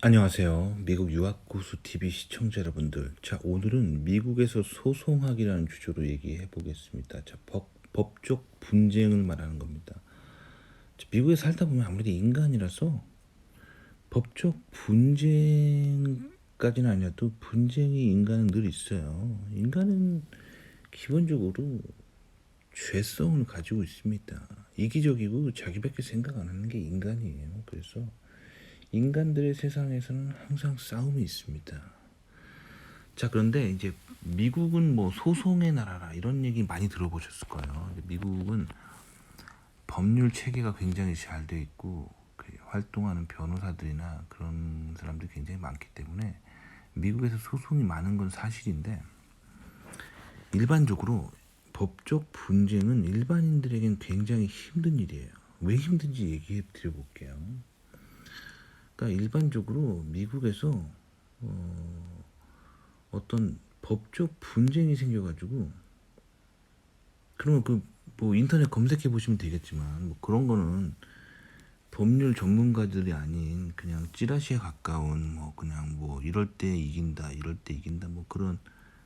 안녕하세요. 미국 유학고수 TV 시청자 여러분들. 자, 오늘은 미국에서 소송하기라는 주제로 얘기해 보겠습니다. 자, 법적 분쟁을 말하는 겁니다. 자, 미국에 살다 보면 아무래도 인간이라서 법적 분쟁까지는 아니어도 분쟁이 인간은 늘 있어요. 인간은 기본적으로 죄성을 가지고 있습니다. 이기적이고 자기밖에 생각 안 하는 게 인간이에요. 그래서 인간들의 세상에서는 항상 싸움이 있습니다. 자, 그런데 이제 미국은 뭐 소송의 나라라 이런 얘기 많이 들어보셨을 거예요. 미국은 법률 체계가 굉장히 잘 돼 있고 활동하는 변호사들이나 그런 사람들이 굉장히 많기 때문에 미국에서 소송이 많은 건 사실인데, 일반적으로 법적 분쟁은 일반인들에겐 굉장히 힘든 일이에요. 왜 힘든지 얘기해 드려볼게요. 그러니까 일반적으로 미국에서 어떤 법적 분쟁이 생겨가지고, 그러면 뭐 인터넷 검색해 보시면 되겠지만, 뭐 그런 거는 법률 전문가들이 아닌 그냥 찌라시에 가까운 뭐 그냥 뭐 이럴 때 이긴다 이럴 때 이긴다 뭐 그런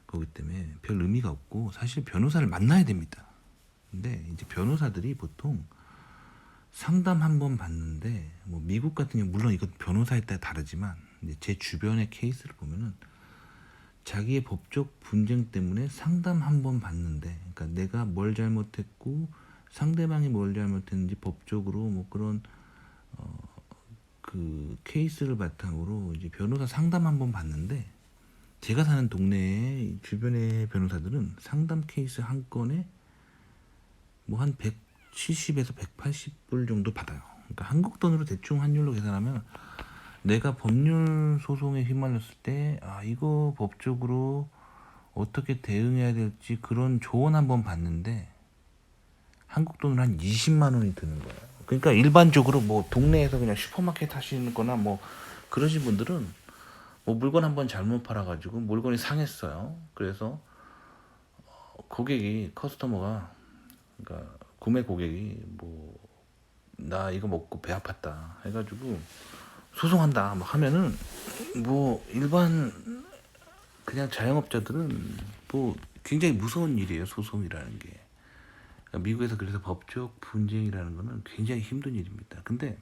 거기 때문에 별 의미가 없고, 사실 변호사를 만나야 됩니다. 근데 이제 변호사들이 보통 상담 한 번 받는데, 뭐 미국 같은 경우 물론 이건 변호사에 따라 다르지만 이제 제 주변의 케이스를 보면은 자기의 법적 분쟁 때문에 상담 한 번 받는데, 그러니까 내가 뭘 잘못했고 상대방이 뭘 잘못했는지 법적으로 뭐 그런 그 케이스를 바탕으로 이제 변호사 상담 한 번 받는데, 제가 사는 동네에 주변의 변호사들은 상담 케이스 한 건에 뭐 한 170에서 180불 정도 받아요. 그러니까 한국 돈으로 대충 환율로 계산하면 내가 법률 소송에 휘말렸을 때, 아, 이거 법적으로 어떻게 대응해야 될지 그런 조언 한번 받는데 한국 돈으로 한 20만 원이 드는 거예요. 그러니까 일반적으로 뭐 동네에서 그냥 슈퍼마켓 하시는 거나 뭐 그러신 분들은 뭐 물건 한번 잘못 팔아가지고 물건이 상했어요. 그래서 고객이, 커스터머가, 그러니까 구매 고객이 뭐 나 이거 먹고 배 아팠다 해가지고 소송한다 뭐 하면은, 뭐 일반 그냥 자영업자들은 뭐 굉장히 무서운 일이에요, 소송이라는 게. 그러니까 미국에서 그래서 법적 분쟁이라는 거는 굉장히 힘든 일입니다. 근데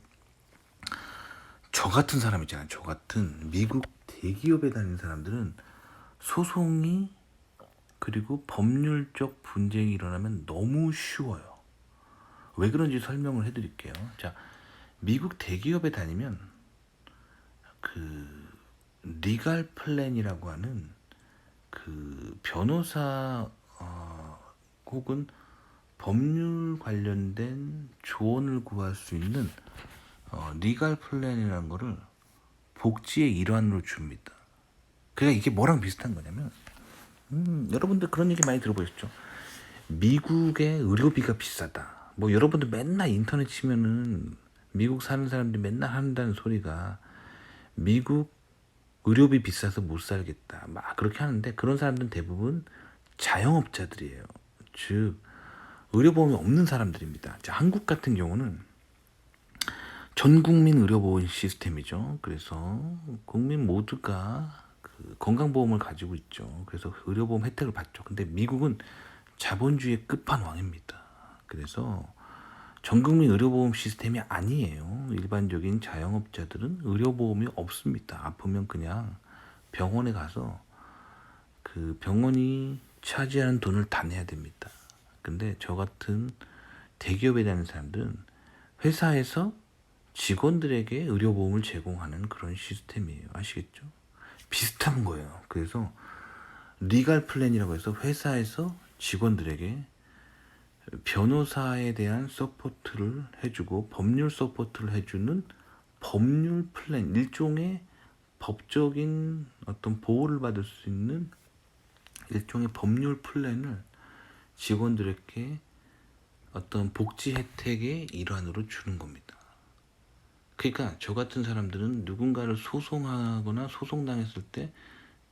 저 같은 사람 있잖아요. 저 같은 미국 대기업에 다니는 사람들은 소송이, 그리고 법률적 분쟁이 일어나면 너무 쉬워요. 왜 그런지 설명을 해드릴게요. 자, 미국 대기업에 다니면 그 리갈 플랜이라고 하는 그 변호사 혹은 법률 관련된 조언을 구할 수 있는 리갈 플랜이라는 거를 복지의 일환으로 줍니다. 그러니까 이게 뭐랑 비슷한 거냐면, 여러분들 그런 얘기 많이 들어보셨죠? 미국의 의료비가 비싸다. 뭐 여러분들 맨날 인터넷 치면은 미국 사는 사람들이 맨날 한다는 소리가, 미국 의료비 비싸서 못 살겠다 막 그렇게 하는데, 그런 사람들은 대부분 자영업자들이에요. 즉 의료보험이 없는 사람들입니다. 자, 한국 같은 경우는 전 국민 의료보험 시스템이죠. 그래서 국민 모두가 그 건강보험을 가지고 있죠. 그래서 의료보험 혜택을 받죠. 근데 미국은 자본주의의 끝판왕입니다. 그래서 전국민 의료보험 시스템이 아니에요. 일반적인 자영업자들은 의료보험이 없습니다. 아프면 그냥 병원에 가서 그 병원이 차지하는 돈을 다 내야 됩니다. 근데 저 같은 대기업에 다니는 사람들은 회사에서 직원들에게 의료보험을 제공하는 그런 시스템이에요. 아시겠죠? 비슷한 거예요. 그래서 리갈 플랜이라고 해서 회사에서 직원들에게 변호사에 대한 서포트를 해주고 법률 서포트를 해주는 법률 플랜, 일종의 법적인 어떤 보호를 받을 수 있는 일종의 법률 플랜을 직원들에게 어떤 복지 혜택의 일환으로 주는 겁니다. 그러니까 저 같은 사람들은 누군가를 소송하거나 소송당했을 때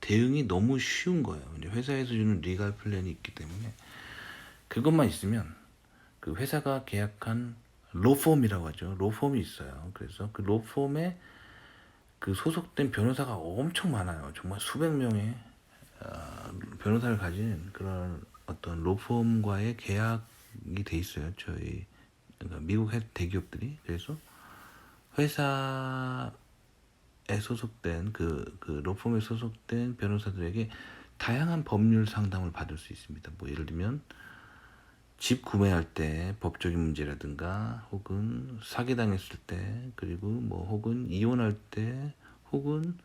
대응이 너무 쉬운 거예요. 이제 회사에서 주는 리갈 플랜이 있기 때문에 그것만 있으면, 그 회사가 계약한 로펌이라고 하죠. 로펌이 있어요. 그래서 그 로펌에 그 소속된 변호사가 엄청 많아요. 정말 수백 명의 변호사를 가진 그런 어떤 로펌과의 계약이 돼 있어요. 저희 그러니까 미국 대기업들이. 그래서 회사에 소속된 그 로펌에 소속된 변호사들에게 다양한 법률 상담을 받을 수 있습니다. 뭐 예를 들면 집 구매할 때 법적인 문제라든가 혹은 사기당했을 때, 그리고 뭐 혹은 이혼할 때, 혹은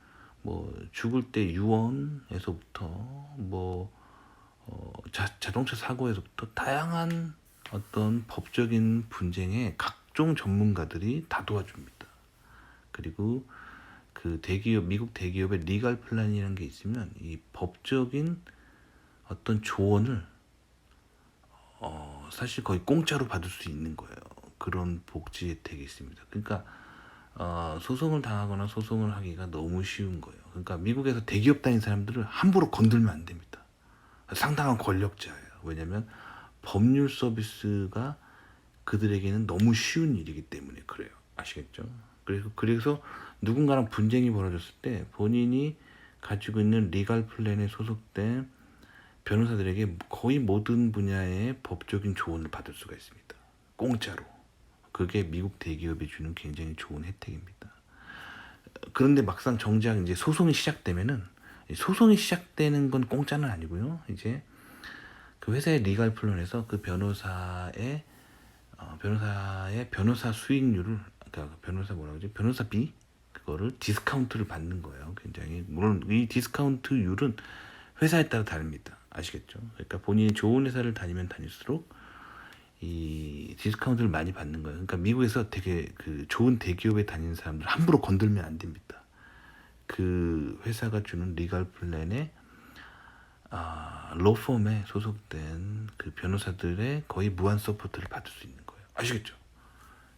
뭐 죽을 때 유언에서부터 뭐 자동차 사고에서부터 다양한 어떤 법적인 분쟁에 각종 전문가들이 다 도와줍니다. 그리고 그 대기업, 미국 대기업의 리갈 플랜이라는 게 있으면 이 법적인 어떤 조언을 사실 거의 공짜로 받을 수 있는 거예요. 그런 복지 혜택이 있습니다. 그러니까 소송을 당하거나 소송을 하기가 너무 쉬운 거예요. 그러니까 미국에서 대기업 다닌 사람들을 함부로 건들면 안 됩니다. 상당한 권력자예요. 왜냐하면 법률 서비스가 그들에게는 너무 쉬운 일이기 때문에 그래요. 아시겠죠? 그래서 누군가랑 분쟁이 벌어졌을 때 본인이 가지고 있는 리갈 플랜에 소속된 변호사들에게 거의 모든 분야의 법적인 조언을 받을 수가 있습니다. 공짜로. 그게 미국 대기업이 주는 굉장히 좋은 혜택입니다. 그런데 막상 정작 이제 소송이 시작되면은, 소송이 시작되는 건 공짜는 아니고요. 이제 그 회사의 리갈 플랜에서 그 변호사의 변호사 수익률을, 그러니까 변호사 뭐라 그러지? 변호사비 그거를 디스카운트를 받는 거예요. 굉장히 물론 이 디스카운트율은 회사에 따라 다릅니다. 아시겠죠? 그러니까 본인이 좋은 회사를 다니면 다닐수록 이 디스카운트를 많이 받는 거예요. 그러니까 미국에서 되게 그 좋은 대기업에 다니는 사람들 함부로 건들면 안 됩니다. 그 회사가 주는 리갈 플랜에 로펌에 소속된 그 변호사들의 거의 무한 서포트를 받을 수 있는 거예요. 아시겠죠?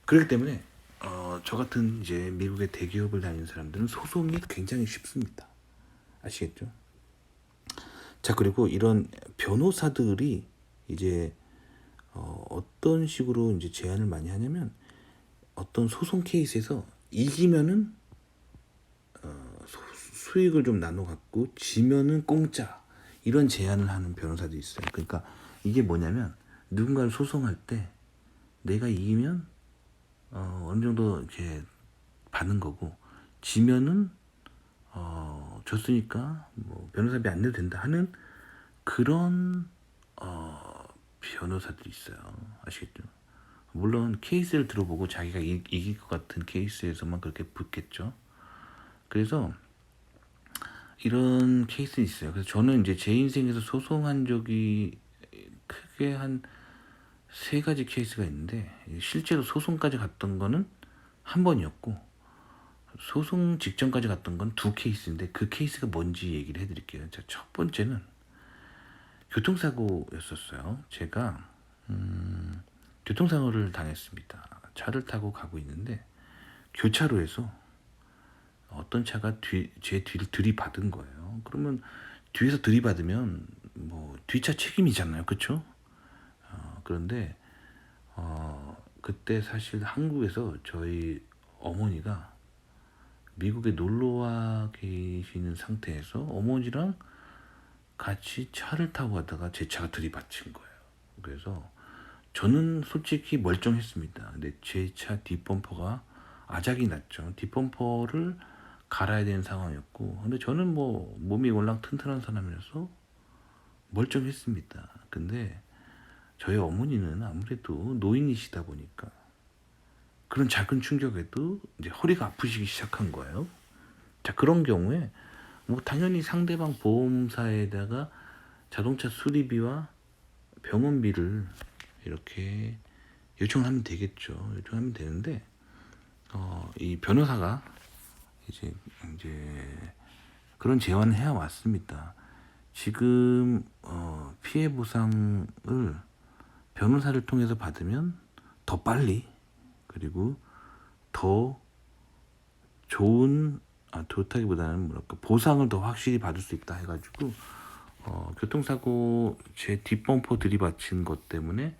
그렇기 때문에 저 같은 이제 미국의 대기업을 다니는 사람들은 소송이 굉장히 쉽습니다. 아시겠죠? 자, 그리고 이런 변호사들이 이제 어떤 식으로 이제 제안을 많이 하냐면, 어떤 소송 케이스에서 이기면은 수익을 좀 나눠 갖고 지면은 공짜, 이런 제안을 하는 변호사도 있어요. 그러니까 이게 뭐냐면, 누군가를 소송할 때 내가 이기면 어느 정도 이렇게 받는 거고, 지면은 졌으니까 뭐 변호사비 안 내도 된다 하는 그런 변호사들이 있어요. 아시겠죠? 물론 케이스를 들어보고 자기가 이길 것 같은 케이스에서만 그렇게 붙겠죠. 그래서 이런 케이스 있어요. 그래서 저는 이제 제 인생에서 소송한 적이 크게 한 3가지 케이스가 있는데, 실제로 소송까지 갔던 거는 한 번이었고, 소송 직전까지 갔던 건 2케이스인데 그 케이스가 뭔지 얘기를 해드릴게요. 자, 첫 번째는 교통사고였었어요. 제가 교통사고를 당했습니다. 차를 타고 가고 있는데 교차로에서 어떤 차가 제 뒤를 들이받은 거예요. 그러면 뒤에서 들이받으면 뭐 뒷차 책임이잖아요, 그렇죠? 그런데 그때 사실 한국에서 저희 어머니가 미국에 놀러와 계시는 상태에서 어머니랑 같이 차를 타고 가다가 제 차가 들이받친 거예요. 그래서 저는 솔직히 멀쩡했습니다. 근데 제 차 뒷범퍼가 아작이 났죠. 뒷범퍼를 갈아야 되는 상황이었고, 근데 저는 뭐 몸이 월랑 튼튼한 사람이라서 멀쩡했습니다. 근데 저희 어머니는 아무래도 노인이시다 보니까 그런 작은 충격에도 이제 허리가 아프시기 시작한 거예요. 자, 그런 경우에 뭐 당연히 상대방 보험사에다가 자동차 수리비와 병원비를 이렇게 요청하면 되겠죠. 요청하면 되는데 이 변호사가 이제 그런 제안을 해 왔습니다. 지금 피해 보상을 변호사를 통해서 받으면 더 빨리, 그리고 더 좋은, 좋다기보다는 뭐랄까, 보상을 더 확실히 받을 수 있다 해가지고 교통사고 제 뒷범퍼 들이받친 것 때문에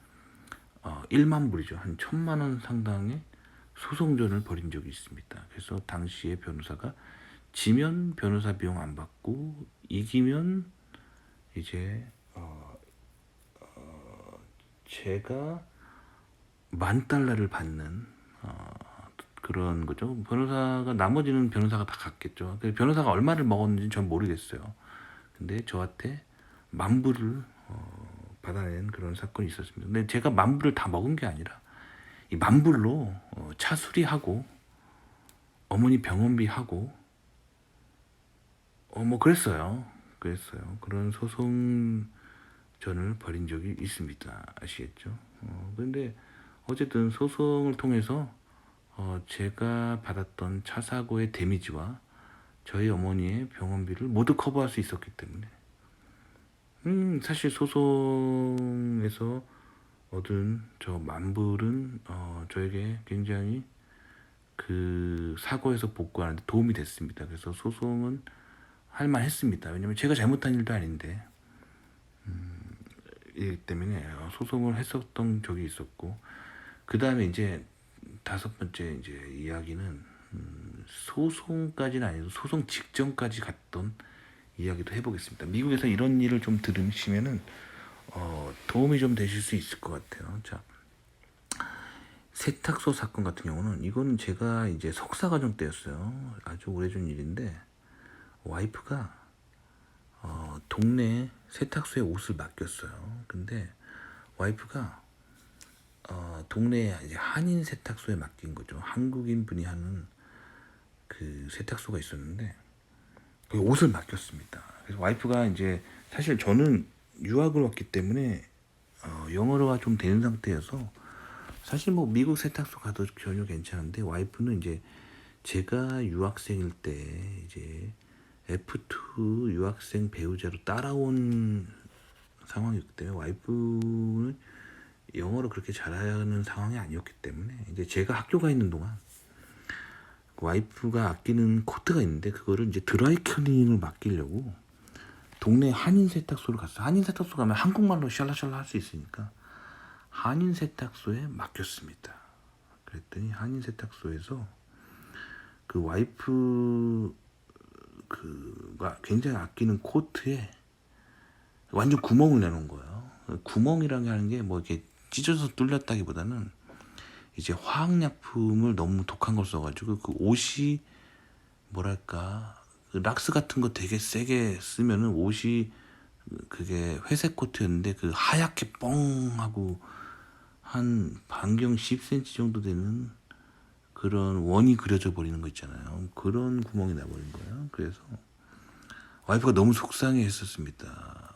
1만 불이죠. 한 1,000만 원 상당의 소송전을 벌인 적이 있습니다. 그래서 당시에 변호사가 지면 변호사 비용 안 받고 이기면 이제 제가 $10,000를 받는 그런 거죠. 변호사가 나머지는 변호사가 다 갖겠죠. 변호사가 얼마를 먹었는지 전 모르겠어요. 근데 저한테 $10,000를 받아낸 그런 사건이 있었습니다. 근데 제가 $10,000을 다 먹은 게 아니라 이 $10,000로 차 수리하고 어머니 병원비 하고 뭐 그랬어요. 그런 소송전을 벌인 적이 있습니다. 아시겠죠? 근데 어쨌든 소송을 통해서 제가 받았던 차 사고의 데미지와 저희 어머니의 병원비를 모두 커버할 수 있었기 때문에 사실 소송에서 얻은 저 $10,000은 저에게 굉장히 그 사고에서 복구하는데 도움이 됐습니다. 그래서 소송은 할만했습니다. 왜냐면 제가 잘못한 일도 아닌데 이기 때문에 소송을 했었던 적이 있었고, 그 다음에 이제 5번째 이제 이야기는 소송까지는 아니고 소송 직전까지 갔던 이야기도 해보겠습니다. 미국에서 이런 일을 좀 들으시면은 도움이 좀 되실 수 있을 것 같아요. 자, 세탁소 사건 같은 경우는 이거는 제가 이제 석사과정 때였어요. 아주 오래전 일인데 와이프가 동네 세탁소에 옷을 맡겼어요. 근데 와이프가 동네 이제 한인 세탁소에 맡긴 거죠. 한국인 분이 하는 그 세탁소가 있었는데 그 옷을 맡겼습니다. 그래서 와이프가 이제 사실 저는 유학을 왔기 때문에 영어가 좀 되는 상태여서 사실 뭐 미국 세탁소 가도 전혀 괜찮은데 와이프는 이제 제가 유학생일 때 이제 F2 유학생 배우자로 따라온 상황이었기 때문에 와이프는 영어를 그렇게 잘하는 상황이 아니었기 때문에 이제 제가 학교 가 있는 동안 와이프가 아끼는 코트가 있는데 그거를 이제 드라이 클리닝을 맡기려고 동네 한인 세탁소를 갔어요. 한인 세탁소 가면 한국말로 샬라샬라 할 수 있으니까 한인 세탁소에 맡겼습니다. 그랬더니 한인 세탁소에서 그 와이프 그가 굉장히 아끼는 코트에 완전 구멍을 내놓은 거예요. 구멍이라고 하는 게 뭐 이렇게 찢어서 뚫렸다기보다는 이제 화학약품을 너무 독한 걸 써가지고 그 옷이 뭐랄까 그 락스 같은 거 되게 세게 쓰면은 옷이 그게 회색 코트였는데 그 하얗게 뻥 하고 한 반경 10cm 정도 되는 그런 원이 그려져 버리는 거 있잖아요. 그런 구멍이 나버린 거예요. 그래서 와이프가 너무 속상해 했었습니다.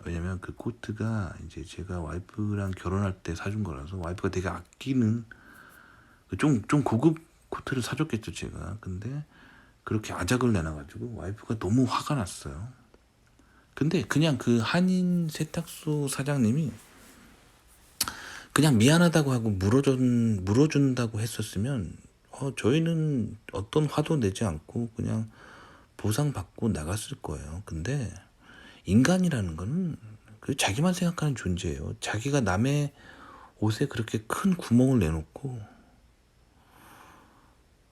왜냐면 그 코트가 이제 제가 와이프랑 결혼할 때 사준 거라서 와이프가 되게 아끼는 좀 고급 코트를 사줬겠죠, 제가. 근데 그렇게 아작을 내놔가지고 와이프가 너무 화가 났어요. 근데 그냥 그 한인 세탁소 사장님이 그냥 미안하다고 하고 물어준다고 했었으면 저희는 어떤 화도 내지 않고 그냥 보상받고 나갔을 거예요. 근데 인간이라는 거는 그 자기만 생각하는 존재예요. 자기가 남의 옷에 그렇게 큰 구멍을 내놓고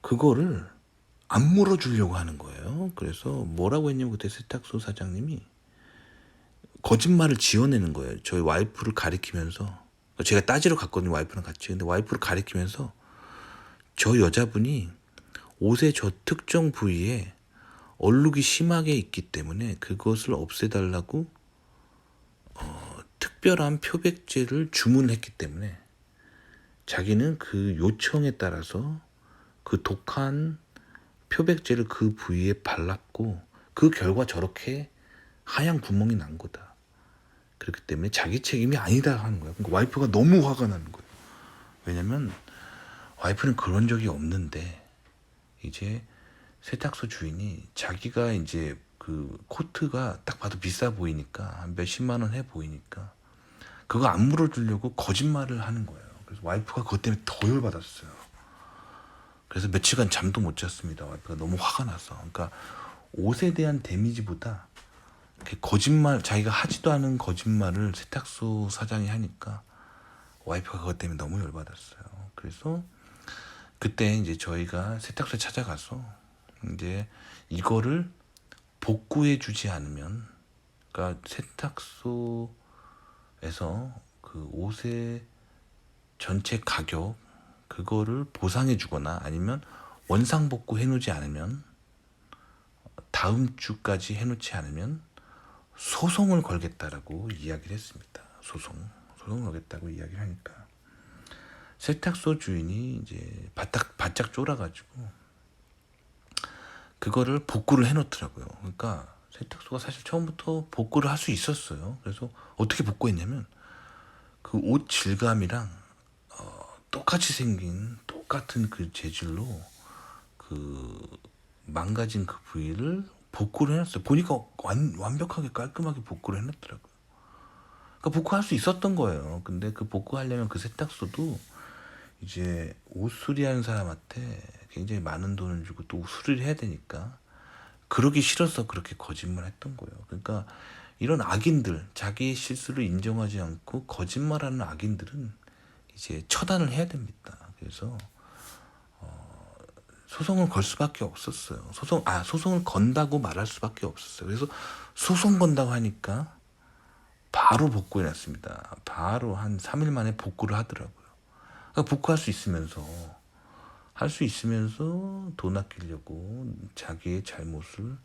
그거를 안 물어주려고 하는 거예요. 그래서 뭐라고 했냐면 그때 세탁소 사장님이 거짓말을 지어내는 거예요. 저희 와이프를 가리키면서 제가 따지러 갔거든요. 와이프랑 같이. 근데 와이프를 가리키면서 저 여자분이 옷의 저 특정 부위에 얼룩이 심하게 있기 때문에 그것을 없애달라고 특별한 표백제를 주문했기 때문에 자기는 그 요청에 따라서 그 독한 표백제를 그 부위에 발랐고 그 결과 저렇게 하얀 구멍이 난 거다. 그렇기 때문에 자기 책임이 아니다 하는 거야. 그러니까 와이프가 너무 화가 나는 거예요. 왜냐면 와이프는 그런 적이 없는데 이제 세탁소 주인이 자기가 이제 그 코트가 딱 봐도 비싸 보이니까 한 몇십만 원 해 보이니까 그거 안 물어주려고 거짓말을 하는 거예요. 그래서 와이프가 그것 때문에 더 열받았어요. 그래서 며칠간 잠도 못 잤습니다. 와이프가 너무 화가 나서. 그러니까 옷에 대한 데미지보다 거짓말, 자기가 하지도 않은 거짓말을 세탁소 사장이 하니까 와이프가 그것 때문에 너무 열받았어요. 그래서 그때 이제 저희가 세탁소에 찾아가서 이제 이거를 복구해 주지 않으면, 그러니까 세탁소에서 그 옷의 전체 가격 그거를 보상해 주거나 아니면 원상복구 해놓지 않으면, 다음 주까지 해놓지 않으면 소송을 걸겠다라고 이야기를 했습니다. 소송을 걸겠다고 이야기를 하니까 세탁소 주인이 이제 바짝 쫄아가지고 그거를 복구를 해놓더라고요. 그러니까 세탁소가 사실 처음부터 복구를 할 수 있었어요. 그래서 어떻게 복구했냐면 그 옷 질감이랑 똑같이 생긴 똑같은 그 재질로 그 망가진 그 부위를 복구를 해놨어요. 보니까 완벽하게 깔끔하게 복구를 해놨더라고요. 그러니까 복구할 수 있었던 거예요. 근데 그 복구하려면 그 세탁소도 이제 옷 수리하는 사람한테 굉장히 많은 돈을 주고 또 수리를 해야 되니까 그러기 싫어서 그렇게 거짓말 했던 거예요. 그러니까 이런 악인들, 자기의 실수를 인정하지 않고 거짓말하는 악인들은 이제 처단을 해야 됩니다. 그래서 소송을 걸 수밖에 없었어요. 소송을 건다고 말할 수밖에 없었어요. 그래서 소송 건다고 하니까 바로 복구해놨습니다. 바로 한 3일 만에 복구를 하더라고요. 그러니까 복구할 수 있으면서, 할 수 있으면서 돈 아끼려고 자기의 잘못을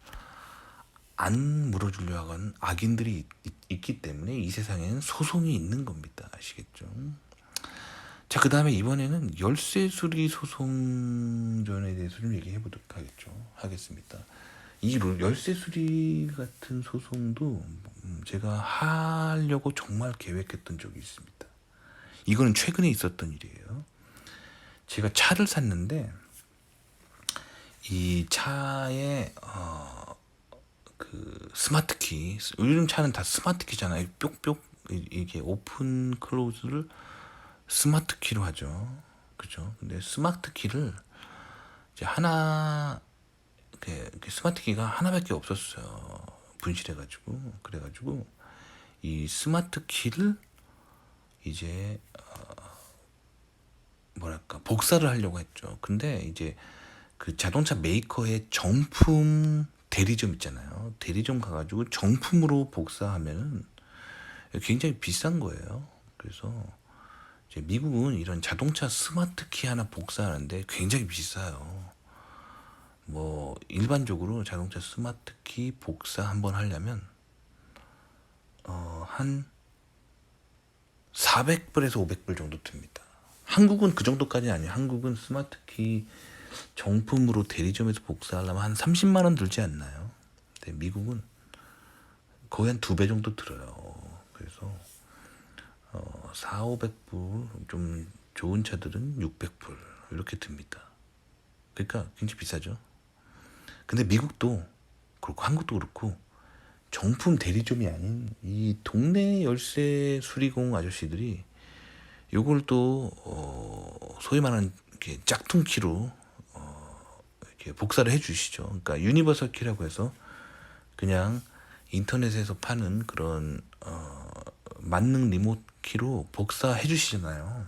안 물어주려고 하는 악인들이 있기 때문에 이 세상에는 소송이 있는 겁니다. 아시겠죠? 자, 그 다음에 이번에는 열쇠 수리 소송전에 대해서 좀 얘기해 보도록 하겠습니다. 이 열쇠 수리 같은 소송도 제가 하려고 정말 계획했던 적이 있습니다. 이거는 최근에 있었던 일이에요. 제가 차를 샀는데 이 차에 그 스마트키, 요즘 차는 다 스마트키잖아요. 뾱뾱 이게 오픈 클로즈를 스마트키로 하죠. 그죠? 근데 스마트키를 이제 하나, 스마트키가 하나밖에 없었어요. 분실해가지고. 그래가지고 이 스마트키를 이제 뭐랄까 복사를 하려고 했죠. 근데 이제 그 자동차 메이커의 정품 대리점 있잖아요. 대리점 가가지고 정품으로 복사하면 굉장히 비싼 거예요. 그래서 이제 미국은 이런 자동차 스마트키 하나 복사하는데 굉장히 비싸요. 뭐 일반적으로 자동차 스마트키 복사 한번 하려면 한 400불에서 500불 정도 듭니다. 한국은 그 정도까지는 아니에요. 한국은 스마트키 정품으로 대리점에서 복사하려면 한 30만 원 들지 않나요? 근데 미국은 거의 한 2배 정도 들어요. 그래서 4, 500불, 좀 좋은 차들은 600불 이렇게 듭니다. 그러니까 굉장히 비싸죠. 근데 미국도 그렇고 한국도 그렇고 정품 대리점이 아닌 이 동네 열쇠 수리공 아저씨들이 요걸 또 소위 말하는 이렇게 짝퉁키로 이렇게 복사를 해주시죠. 그러니까 유니버설 키라고 해서 그냥 인터넷에서 파는 그런 만능 리모트 키로 복사해 주시잖아요.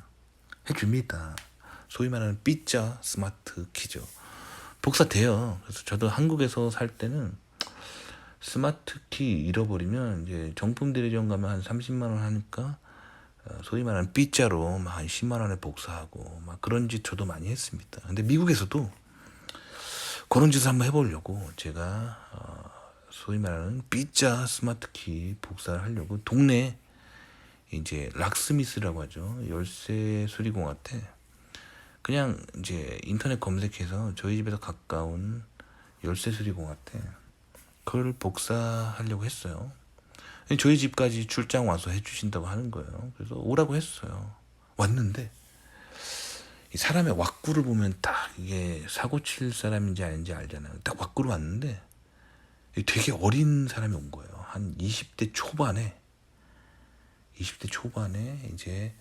해줍니다. 소위 말하는 B자 스마트 키죠. 복사돼요. 그래서 저도 한국에서 살 때는 스마트 키 잃어버리면 이제 정품 대리점 가면 한 30만 원 하니까 소위 말하는 B자로 막 한 10만 원에 복사하고 막 그런 짓 저도 많이 했습니다. 근데 미국에서도 그런 짓을 한번 해보려고 제가 소위 말하는 B자 스마트 키 복사를 하려고 동네 이제 락스미스라고 하죠. 열쇠 수리공한테 그냥 이제 인터넷 검색해서 저희 집에서 가까운 열쇠 수리공한테 그걸 복사하려고 했어요. 저희 집까지 출장 와서 해주신다고 하는 거예요. 그래서 오라고 했어요. 왔는데 이 사람의 왁구를 보면 딱 이게 사고 칠 사람인지 아닌지 알잖아요. 딱 왁구로 왔는데 되게 어린 사람이 온 거예요. 한 20대 초반에 이제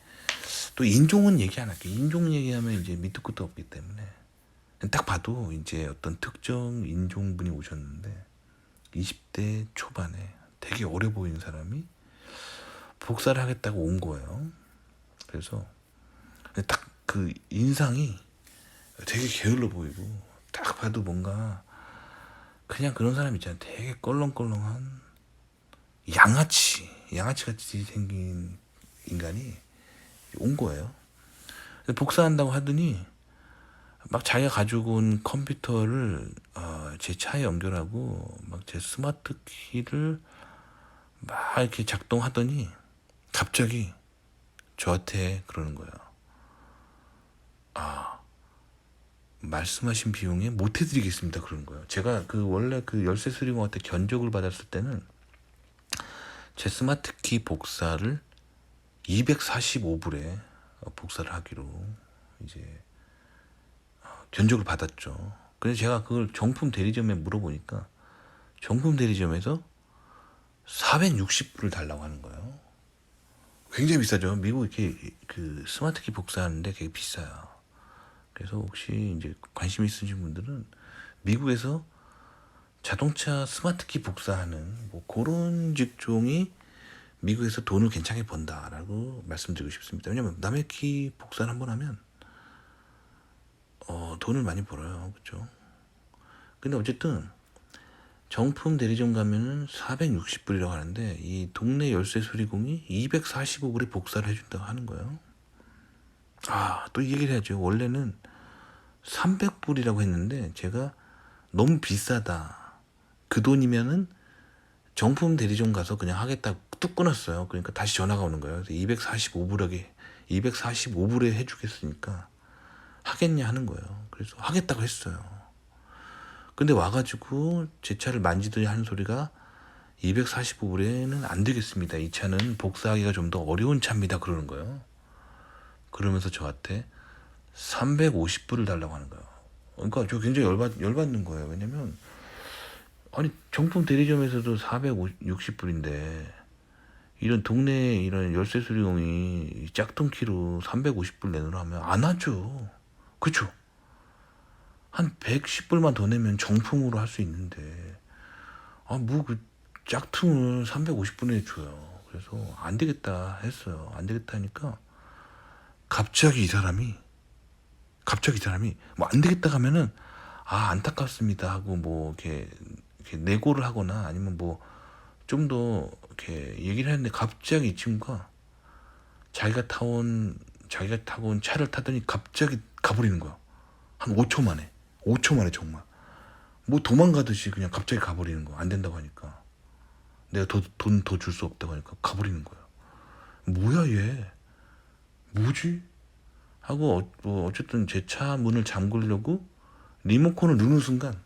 또 인종은 얘기 안 할게요. 인종 얘기하면 이제 밑도 끝도 없기 때문에 딱 봐도 이제 어떤 특정 인종분이 오셨는데 20대 초반에 되게 어려 보이는 사람이 복사를 하겠다고 온 거예요. 그래서 딱 그 인상이 되게 게을러 보이고 딱 봐도 뭔가 그냥 그런 사람 있잖아요. 되게 껄렁껄렁한 양아치 같이 생긴 인간이 온 거예요. 복사한다고 하더니 막 자기가 가지고 온 컴퓨터를 제 차에 연결하고 막 제 스마트 키를 막 이렇게 작동하더니 갑자기 저한테 그러는 거예요. 말씀하신 비용에 못 해드리겠습니다. 그러는 거예요. 제가 그 원래 그 열쇠 수리공한테 견적을 받았을 때는 제 스마트 키 복사를 245불에 복사를 하기로 이제 견적을 받았죠. 그래서 제가 그걸 정품 대리점에 물어보니까 정품 대리점에서 460불을 달라고 하는 거예요. 굉장히 비싸죠. 미국 이렇게 그 스마트 키 복사하는데 되게 비싸요. 그래서 혹시 이제 관심 있으신 분들은 미국에서 자동차 스마트 키 복사하는 뭐 그런 직종이 미국에서 돈을 괜찮게 번다라고 말씀드리고 싶습니다. 왜냐면 남의 키 복사를 한번 하면 돈을 많이 벌어요. 그렇죠? 근데 어쨌든 정품 대리점 가면은 460불이라고 하는데 이 동네 열쇠 수리공이 245불에 복사를 해준다고 하는 거예요. 또 이 얘기를 해야죠. 원래는 300불이라고 했는데 제가 너무 비싸다. 그 돈이면은 정품 대리점 가서 그냥 하겠다 뚝 끊었어요. 그러니까 다시 전화가 오는 거예요. 그래서 245불에 해주겠으니까 하겠냐 하는 거예요. 그래서 하겠다고 했어요. 근데 와가지고 제 차를 만지더니 하는 소리가 245불에는 안 되겠습니다. 이 차는 복사하기가 좀 더 어려운 차입니다. 그러는 거예요. 그러면서 저한테 350불을 달라고 하는 거예요. 그러니까 저 굉장히 열받는 거예요. 왜냐면 아니 정품 대리점에서도 460불인데 이런 동네 이런 열쇠 수리공이 짝퉁키로 350불 내놓으라 하면 안 하죠. 그쵸? 한 110불만 더 내면 정품으로 할 수 있는데 뭐 그 짝퉁을 350불에 줘요. 그래서 안 되겠다 했어요. 안 되겠다 하니까 갑자기 이 사람이 뭐 안 되겠다 하면은 안타깝습니다 하고 뭐 이렇게 내고를 하거나 아니면 뭐 좀 더 이렇게 얘기를 했는데 갑자기 이 친구가 자기가 타고 온 차를 타더니 갑자기 가버리는 거야. 한 5초 만에. 5초 만에 정말. 뭐 도망가듯이 그냥 갑자기 가버리는 거야. 안 된다고 하니까. 내가 돈 더 줄 수 없다고 하니까 가버리는 거야. 뭐야 얘. 뭐지? 하고 어쨌든 제 차 문을 잠그려고 리모컨을 누르는 순간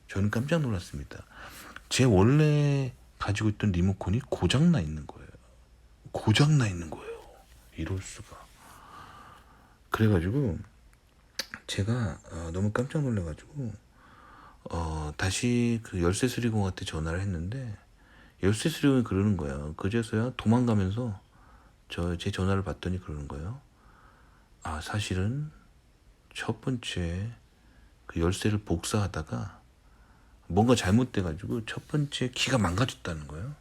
저는 깜짝 놀랐습니다. 제 원래 가지고 있던 리모컨이 고장나 있는 거예요. 이럴 수가. 그래가지고 제가 너무 깜짝 놀라가지고 다시 그 열쇠 수리공한테 전화를 했는데 열쇠 수리공이 그러는 거예요. 그제서야 도망가면서 제 전화를 받더니 그러는 거예요. 사실은 첫 번째 그 열쇠를 복사하다가 뭔가 잘못돼가지고 첫 번째 키가 망가졌다는 거예요.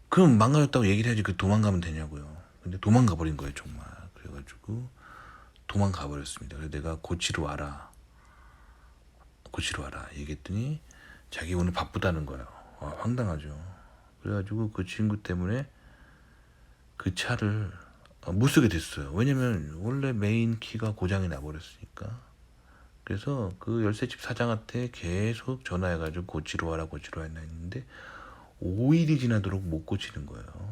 그럼 망가졌다고 얘기를 해야지 그 도망가면 되냐고요. 근데 도망가 버린 거예요 정말. 그래가지고 도망가 버렸습니다. 그래서 내가 고치러 와라 얘기했더니 자기 오늘 바쁘다는 거예요. 황당하죠. 그래가지고 그 친구 때문에 그 차를 못 쓰게 됐어요. 왜냐면 원래 메인 키가 고장이 나버렸으니까. 그래서 그 열쇠집 사장한테 계속 전화해가지고 고치러 와라 했나 했는데 5일이 지나도록 못 고치는 거예요.